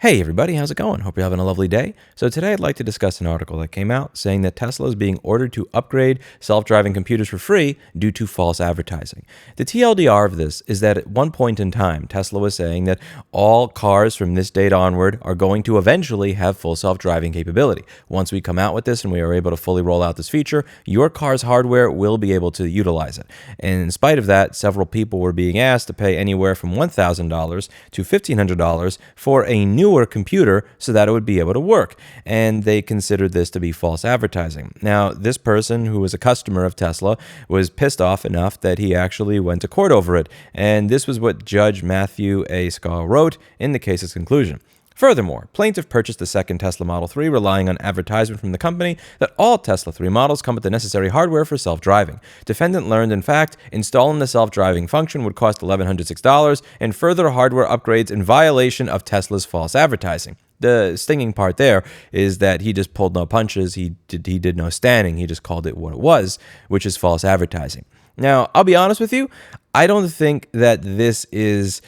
Hey everybody, how's it going? Hope you're having a lovely day. So today I'd like to discuss an article that came out saying that Tesla is being ordered to upgrade self-driving computers for free due to false advertising. The TLDR of this is that at one point in time, Tesla was saying that all cars from this date onward are going to eventually have full self-driving capability. Once we come out with this and we are able to fully roll out this feature, your car's hardware will be able to utilize it. And in spite of that, several people were being asked to pay anywhere from $1,000 to $1,500 for a newer computer so that it would be able to work. And they considered this to be false advertising. Now, this person who was a customer of Tesla was pissed off enough that he actually went to court over it. And this was what Judge Matthew A. Scaw wrote in the case's conclusion. Furthermore, plaintiff purchased the second Tesla Model 3 relying on advertisement from the company that all Tesla 3 models come with the necessary hardware for self-driving. Defendant learned, in fact, installing the self-driving function would cost $1,106 and further hardware upgrades in violation of Tesla's false advertising. The stinging part there is that he just pulled no punches, he did no standing, he just called it what it was, which is false advertising. Now, I'll be honest with you, I don't think that this is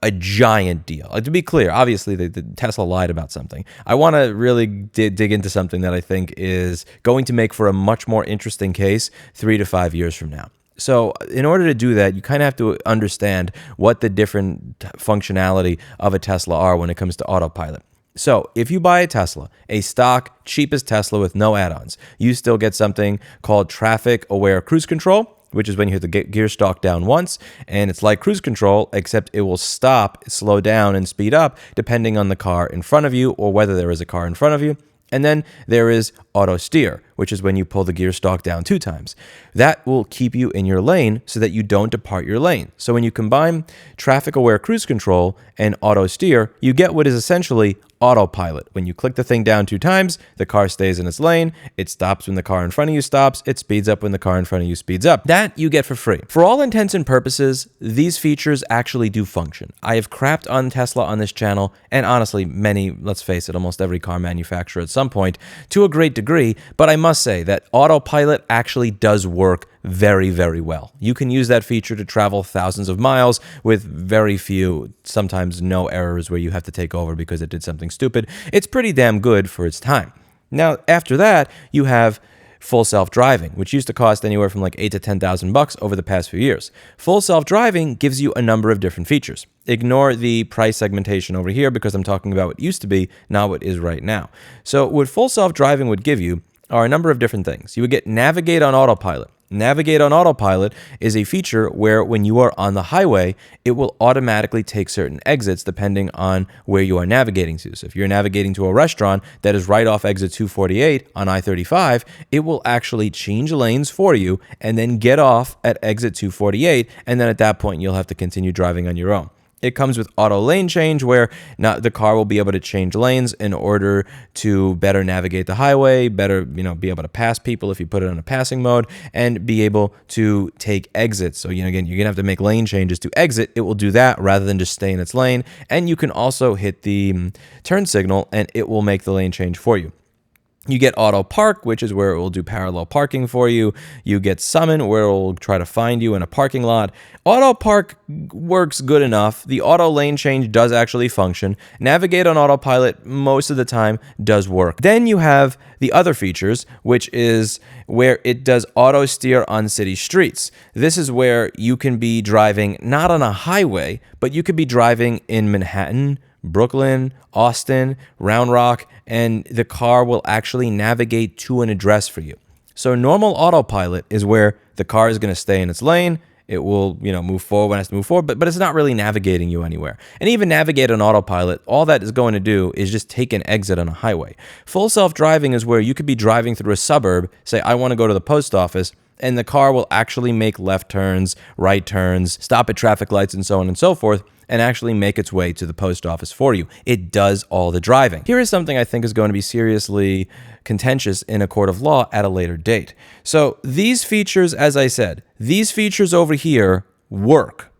a giant deal. To be clear, obviously, the Tesla lied about something. I want to really dig into something that I think is going to make for a much more interesting case 3 to 5 years from now. So in order to do that, you kind of have to understand what the different functionality of a Tesla are when it comes to autopilot. So if you buy a Tesla, a stock, cheapest Tesla with no add-ons, you still get something called traffic-aware cruise control, which is when you hit the gear stalk down once, and it's like cruise control, except it will stop, slow down, and speed up depending on the car in front of you or whether there is a car in front of you. And then there is auto steer, which is when you pull the gear stalk down 2 times. That will keep you in your lane so that you don't depart your lane. So when you combine traffic-aware cruise control and auto steer, you get what is essentially autopilot. When you click the thing down 2 times, the car stays in its lane, it stops when the car in front of you stops, it speeds up when the car in front of you speeds up. That you get for free. For all intents and purposes, these features actually do function. I have crapped on Tesla on this channel, and honestly, let's face it, almost every car manufacturer at some point, to a great degree, but I must say that autopilot actually does work very, very well. You can use that feature to travel thousands of miles with very few, sometimes no errors where you have to take over because it did something stupid. It's pretty damn good for its time. Now, after that, you have full self-driving, which used to cost anywhere from like $8,000 to $10,000 over the past few years. Full self-driving gives you a number of different features. Ignore the price segmentation over here because I'm talking about what used to be, not what is right now. So what full self-driving would give you are a number of different things. You would get navigate on autopilot. Navigate on autopilot is a feature where when you are on the highway, it will automatically take certain exits depending on where you are navigating to. So if you're navigating to a restaurant that is right off exit 248 on I-35, it will actually change lanes for you and then get off at exit 248. And then at that point, you'll have to continue driving on your own. It comes with auto lane change where the car will be able to change lanes in order to better navigate the highway, better, be able to pass people if you put it on a passing mode, and be able to take exits. So, again, you're going to have to make lane changes to exit. It will do that rather than just stay in its lane. And you can also hit the turn signal and it will make the lane change for you. You get auto park, which is where it will do parallel parking for you. You get summon, where it will try to find you in a parking lot. Auto park works good enough. The auto lane change does actually function. Navigate on autopilot most of the time does work. Then you have the other features, which is where it does auto steer on city streets. This is where you can be driving not on a highway, but you could be driving in Manhattan, Brooklyn, Austin, Round Rock, and the car will actually navigate to an address for you. So normal autopilot is where the car is going to stay in its lane. It will, move forward when it has to move forward, but it's not really navigating you anywhere. And even navigate on autopilot, all that is going to do is just take an exit on a highway. Full self-driving is where you could be driving through a suburb, say, I want to go to the post office, and the car will actually make left turns, right turns, stop at traffic lights, and so on and so forth, and actually make its way to the post office for you. It does all the driving. Here is something I think is going to be seriously contentious in a court of law at a later date. So these features, as I said, these features over here work.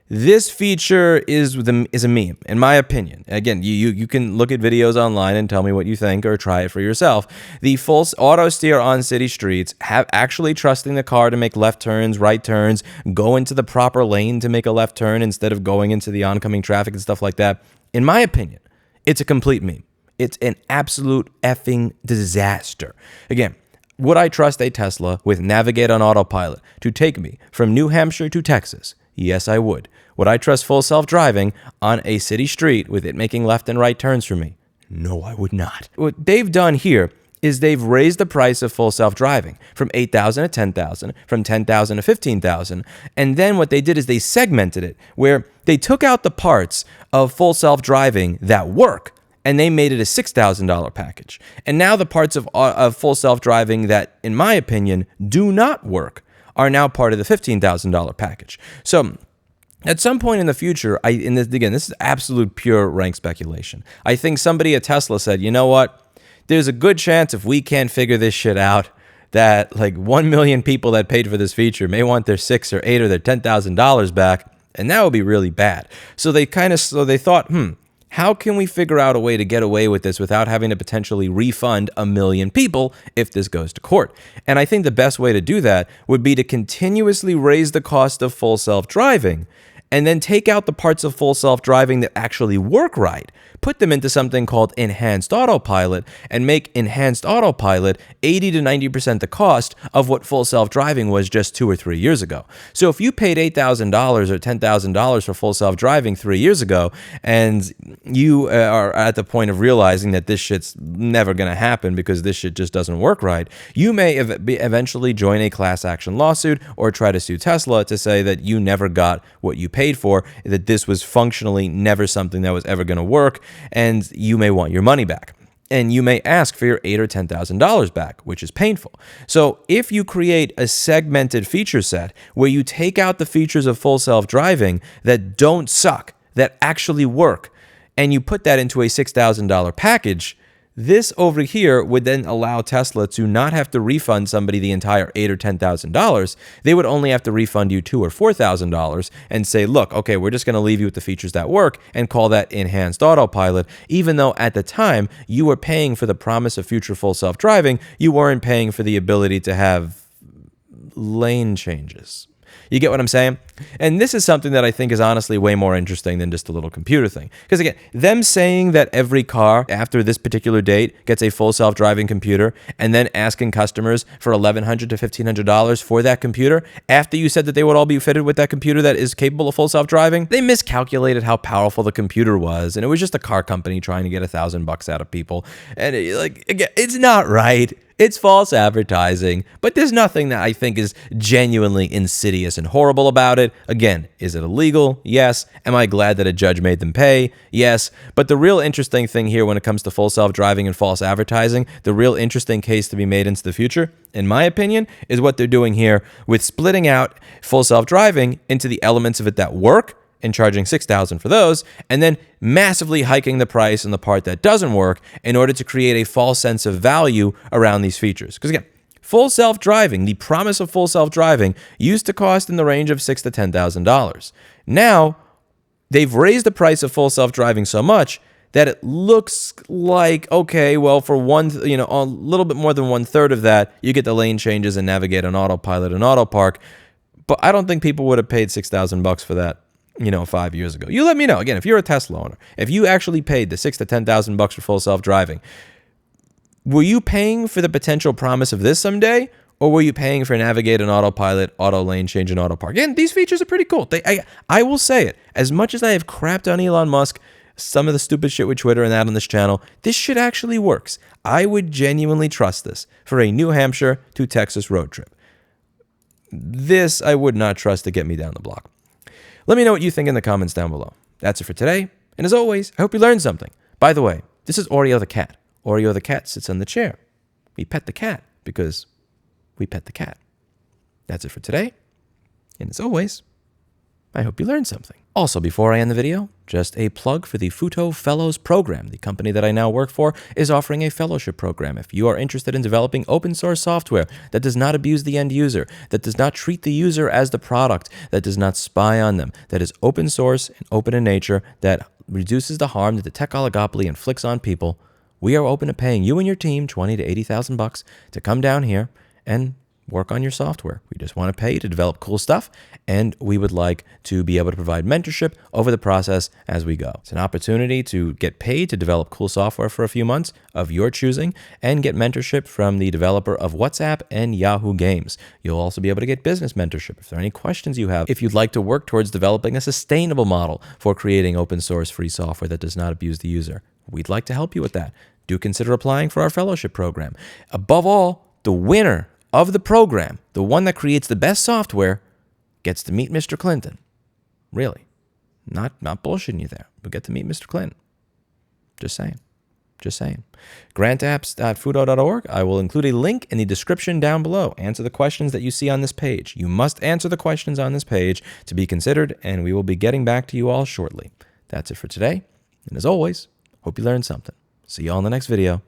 This feature is a meme, in my opinion. Again, you can look at videos online and tell me what you think or try it for yourself. The full auto steer on city streets, actually trusting the car to make left turns, right turns, go into the proper lane to make a left turn instead of going into the oncoming traffic and stuff like that. In my opinion, It's a complete meme. It's an absolute effing disaster. Again, would I trust a Tesla with Navigate on autopilot to take me from New Hampshire to Texas? Yes, I would. Would I trust full self-driving on a city street with it making left and right turns for me? No, I would not. What they've done here is they've raised the price of full self-driving from 8,000 to 10,000, from 10,000 to 15,000. And then what they did is they segmented it where they took out the parts of full self-driving that work and they made it a $6,000 package. And now the parts of full self-driving that, in my opinion, do not work are now part of the $15,000 package. So at some point in the future, this is absolute pure rank speculation. I think somebody at Tesla said, you know what? There's a good chance if we can't figure this shit out that like 1 million people that paid for this feature may want their $6 or $8 or their $10,000 back, and that would be really bad. So they thought, how can we figure out a way to get away with this without having to potentially refund 1 million people if this goes to court? And I think the best way to do that would be to continuously raise the cost of full self-driving and then take out the parts of full self-driving that actually work right, put them into something called enhanced autopilot, and make enhanced autopilot 80 to 90% the cost of what full self-driving was just 2 or 3 years ago. So if you paid $8,000 or $10,000 for full self-driving 3 years ago, and you are at the point of realizing that this shit's never going to happen because this shit just doesn't work right, you may eventually join a class action lawsuit or try to sue Tesla to say that you never got what you paid for, that this was functionally never something that was ever going to work, and you may want your money back. And you may ask for your $8,000 or $10,000 back, which is painful. So if you create a segmented feature set where you take out the features of full self-driving that don't suck, that actually work, and you put that into a $6,000 package, this over here would then allow Tesla to not have to refund somebody the entire $8,000 or $10,000. They would only have to refund you $2,000 or $4,000 and say, look, okay, we're just going to leave you with the features that work and call that enhanced autopilot, even though at the time you were paying for the promise of future full self-driving, you weren't paying for the ability to have lane changes. You get what I'm saying? And this is something that I think is honestly way more interesting than just a little computer thing. Because again, them saying that every car after this particular date gets a full self-driving computer and then asking customers for $1,100 to $1,500 for that computer after you said that they would all be fitted with that computer that is capable of full self-driving, they miscalculated how powerful the computer was. And it was just a car company trying to get $1,000 out of people. And again, it's not right. It's false advertising, but there's nothing that I think is genuinely insidious and horrible about it. Again, is it illegal? Yes. Am I glad that a judge made them pay? Yes. But the real interesting thing here when it comes to full self-driving and false advertising, the real interesting case to be made into the future, in my opinion, is what they're doing here with splitting out full self-driving into the elements of it that work and charging $6,000 for those, and then massively hiking the price on the part that doesn't work in order to create a false sense of value around these features. Because again, full self-driving, the promise of full self-driving used to cost in the range of $6,000 to $10,000. Now, they've raised the price of full self-driving so much that it looks like, okay, well, for a little bit more than 1/3 of that, you get the lane changes and navigate on autopilot and auto park. But I don't think people would have paid $6,000 for that 5 years ago. You let me know. Again, if you're a Tesla owner, if you actually paid the $6,000 to $10,000 for full self-driving, were you paying for the potential promise of this someday? Or were you paying for navigate and autopilot, auto lane change, and auto park? Again, these features are pretty cool. I will say it. As much as I have crapped on Elon Musk, some of the stupid shit with Twitter and that on this channel, this shit actually works. I would genuinely trust this for a New Hampshire to Texas road trip. This I would not trust to get me down the block. Let me know what you think in the comments down below. That's it for today. And as always, I hope you learned something. By the way, this is Oreo the cat. Oreo the cat sits on the chair. We pet the cat because we pet the cat. That's it for today. And as always, I hope you learned something. Also, before I end the video, just a plug for the Futo Fellows program. The company that I now work for is offering a fellowship program. If you are interested in developing open source software that does not abuse the end user, that does not treat the user as the product, that does not spy on them, that is open source and open in nature, that reduces the harm that the tech oligopoly inflicts on people, we are open to paying you and your team $20,000 to $80,000 to come down here and work on your software. We just want to pay you to develop cool stuff, and we would like to be able to provide mentorship over the process as we go. It's an opportunity to get paid to develop cool software for a few months of your choosing and get mentorship from the developer of WhatsApp and Yahoo Games. You'll also be able to get business mentorship if there are any questions you have. If you'd like to work towards developing a sustainable model for creating open source free software that does not abuse the user, we'd like to help you with that. Do consider applying for our fellowship program. Above all, the winner of the program, the one that creates the best software, gets to meet Mr. Clinton. Really. Not bullshitting you there, but get to meet Mr. Clinton. Just saying. Just saying. Grantapps.futo.org. I will include a link in the description down below. Answer the questions that you see on this page. You must answer the questions on this page to be considered, and we will be getting back to you all shortly. That's it for today. And as always, hope you learned something. See you all in the next video.